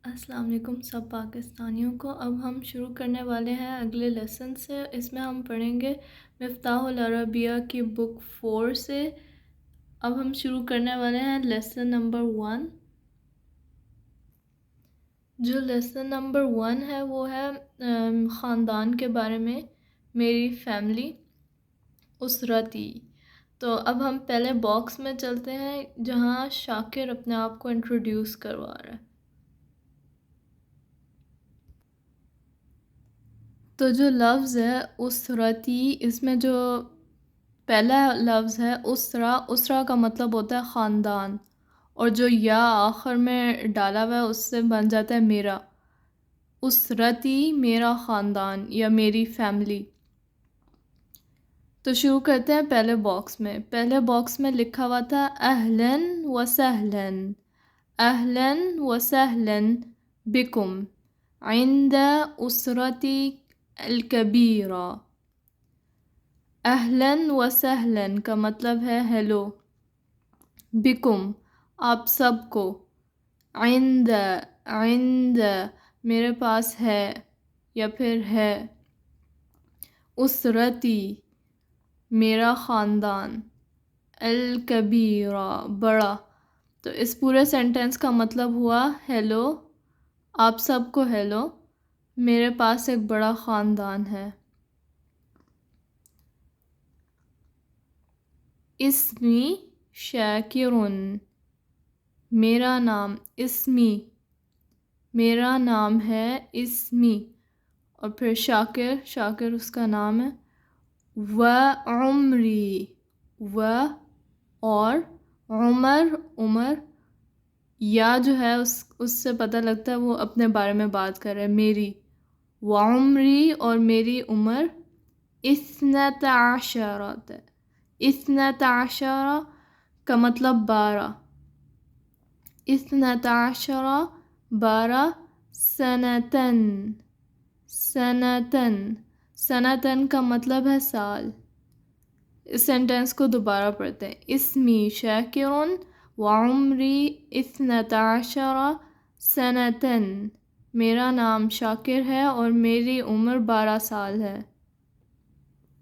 السلام علیکم سب پاکستانیوں کو۔ اب ہم شروع کرنے والے ہیں اگلے لیسن سے۔ اس میں ہم پڑھیں گے مفتاح العربیہ کی بک 4 سے۔ اب ہم شروع کرنے والے ہیں لیسن نمبر 1۔ جو لیسن نمبر 1 ہے وہ ہے خاندان کے بارے میں، میری فیملی، اسرتی۔ تو اب ہم پہلے باکس میں چلتے ہیں جہاں شاکر اپنے آپ کو انٹروڈیوس کروا رہا ہے۔ تو جو لفظ ہے اسرتی، اس میں جو پہلا لفظ ہے اسرا کا مطلب ہوتا ہے خاندان، اور جو یا آخر میں ڈالا ہوا ہے اس سے بن جاتا ہے میرا۔ اسرتی میرا خاندان یا میری فیملی۔ تو شروع کرتے ہیں پہلے باکس میں لکھا ہوا تھا اہلاً و سہلاً، اہلاً و سہلاً بکم عند اسرتی الکبیرہ۔ اہلاً و سہلاً کا مطلب ہے ہیلو، بکم آپ سب کو، عند میرے پاس ہے یا پھر ہے، اسرتی میرا خاندان، الکبیرہ بڑا۔ تو اس پورے سینٹنس کا مطلب ہوا ہیلو، آپ سب کو ہیلو، میرے پاس ایک بڑا خاندان ہے۔ اسمی شاکرن، میرا نام، اسمی میرا نام ہے، اسمی، اور پھر شاکر اس کا نام ہے، و عمری، و اور عمر، یا جو ہے اس سے پتہ لگتا ہے وہ اپنے بارے میں بات کر رہے ہیں، میری، و عمری اور میری عمر، اثنتا عشرۃ، اثنتا عشرہ کا مطلب 12، اثنتا عشرہ 12، سنتن، سنتن کا مطلب ہے سال۔ اس سینٹنس کو دوبارہ پڑھتے ہیں، اسمی شاکرن وعمری اثنتا عشرہ سنتن، میرا نام شاکر ہے اور میری عمر 12 سال ہے۔